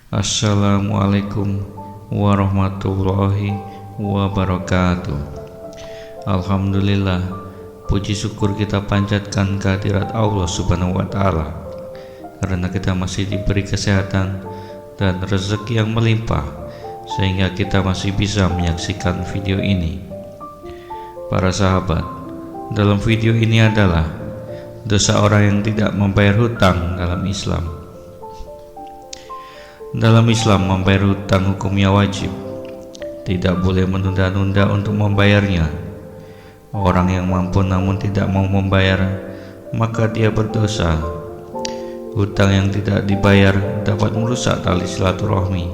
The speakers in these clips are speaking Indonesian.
Assalamualaikum warahmatullahi wabarakatuh. Alhamdulillah, puji syukur kita panjatkan kehadirat Allah Subhanahu wa Ta'ala, karena kita masih diberi kesehatan dan rezeki yang melimpah, sehingga kita masih bisa menyaksikan video ini. Para sahabat, dalam video ini adalah dosa orang yang tidak membayar hutang dalam Islam. Dalam Islam, membayar hutang hukumnya wajib, tidak boleh menunda-nunda untuk membayarnya. Orang yang mampu namun tidak mau membayar, maka dia berdosa. Hutang yang tidak dibayar dapat merusak tali silaturahmi.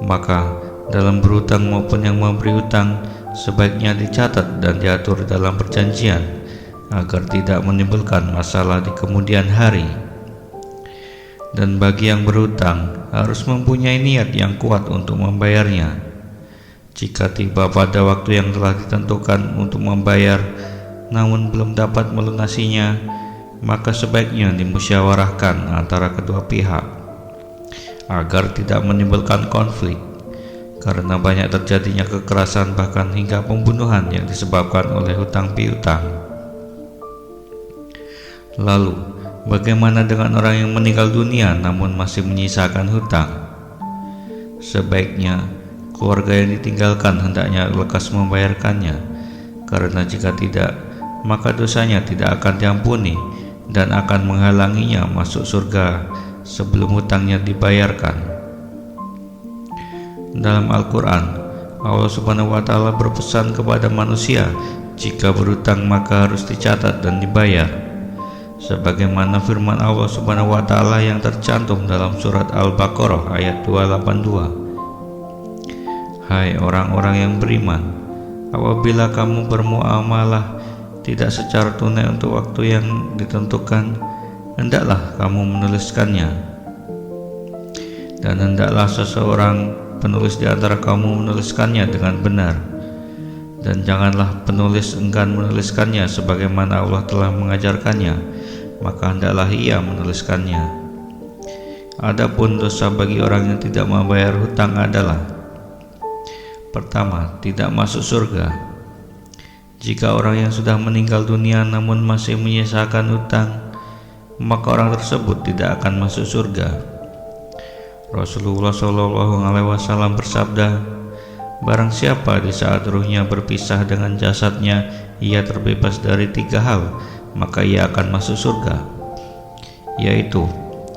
Maka dalam berhutang maupun yang memberi hutang, sebaiknya dicatat dan diatur dalam perjanjian agar tidak menimbulkan masalah di kemudian hari. Dan bagi yang berhutang, harus mempunyai niat yang kuat untuk membayarnya. Jika tiba pada waktu yang telah ditentukan untuk membayar namun belum dapat melunasinya, maka sebaiknya dimusyawarahkan antara kedua pihak agar tidak menimbulkan konflik, karena banyak terjadinya kekerasan bahkan hingga pembunuhan yang disebabkan oleh hutang piutang. Lalu, bagaimana dengan orang yang meninggal dunia namun masih menyisakan hutang? Sebaiknya keluarga yang ditinggalkan hendaknya lekas membayarkannya, karena jika tidak, maka dosanya tidak akan diampuni dan akan menghalanginya masuk surga sebelum hutangnya dibayarkan. Dalam Al-Quran, Allah Subhanahu wa Ta'ala berpesan kepada manusia, jika berhutang maka harus dicatat dan dibayar, sebagaimana firman Allah Subhanahu wa Ta'ala yang tercantum dalam surat Al-Baqarah ayat 282. Hai orang-orang yang beriman, apabila kamu bermuamalah tidak secara tunai untuk waktu yang ditentukan, hendaklah kamu menuliskannya, dan hendaklah seseorang penulis di antara kamu menuliskannya dengan benar, dan janganlah penulis enggan menuliskannya sebagaimana Allah telah mengajarkannya, maka hendaklah ia menuliskannya. Adapun dosa bagi orang yang tidak membayar hutang adalah: pertama, tidak masuk surga. Jika orang yang sudah meninggal dunia namun masih menyisakan hutang, maka orang tersebut tidak akan masuk surga. Rasulullah SAW bersabda, barang siapa di saat ruhnya berpisah dengan jasadnya, ia terbebas dari 3 hal, maka ia akan masuk surga, yaitu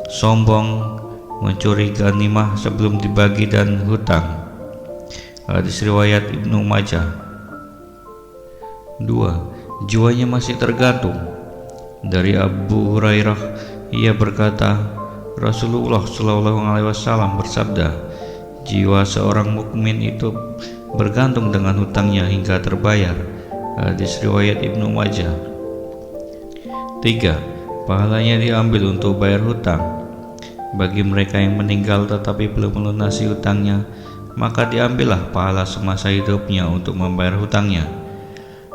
sombong, mencuri ghanimah sebelum dibagi, dan hutang. Hadis riwayat Ibnu Majah. 2. Jiwanya masih tergantung. Dari Abu Hurairah, ia berkata, Rasulullah SAW bersabda, jiwa seorang mukmin itu bergantung dengan hutangnya hingga terbayar. Hadis riwayat Ibnu Majah. 3. Pahalanya diambil untuk bayar hutang. Bagi mereka yang meninggal tetapi belum melunasi hutangnya, maka diambillah pahala semasa hidupnya untuk membayar hutangnya.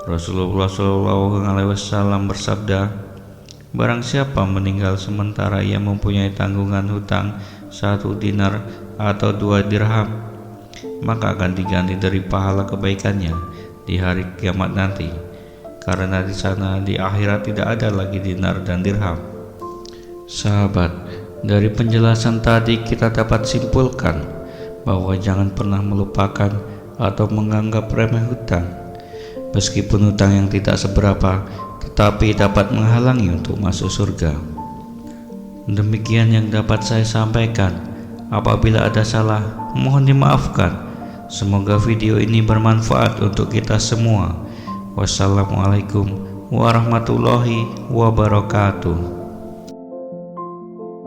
Rasulullah SAW bersabda, barang siapa meninggal sementara ia mempunyai tanggungan hutang 1 dinar atau 2 dirham, maka akan diganti dari pahala kebaikannya di hari kiamat nanti, karena di sana di akhirat tidak ada lagi dinar dan dirham. Sahabat, dari penjelasan tadi kita dapat simpulkan bahwa jangan pernah melupakan atau menganggap remeh hutang. Meskipun hutang yang tidak seberapa, tetapi dapat menghalangi untuk masuk surga. Demikian yang dapat saya sampaikan. Apabila ada salah, mohon dimaafkan. Semoga video ini bermanfaat untuk kita semua. Wassalamualaikum warahmatullahi wabarakatuh.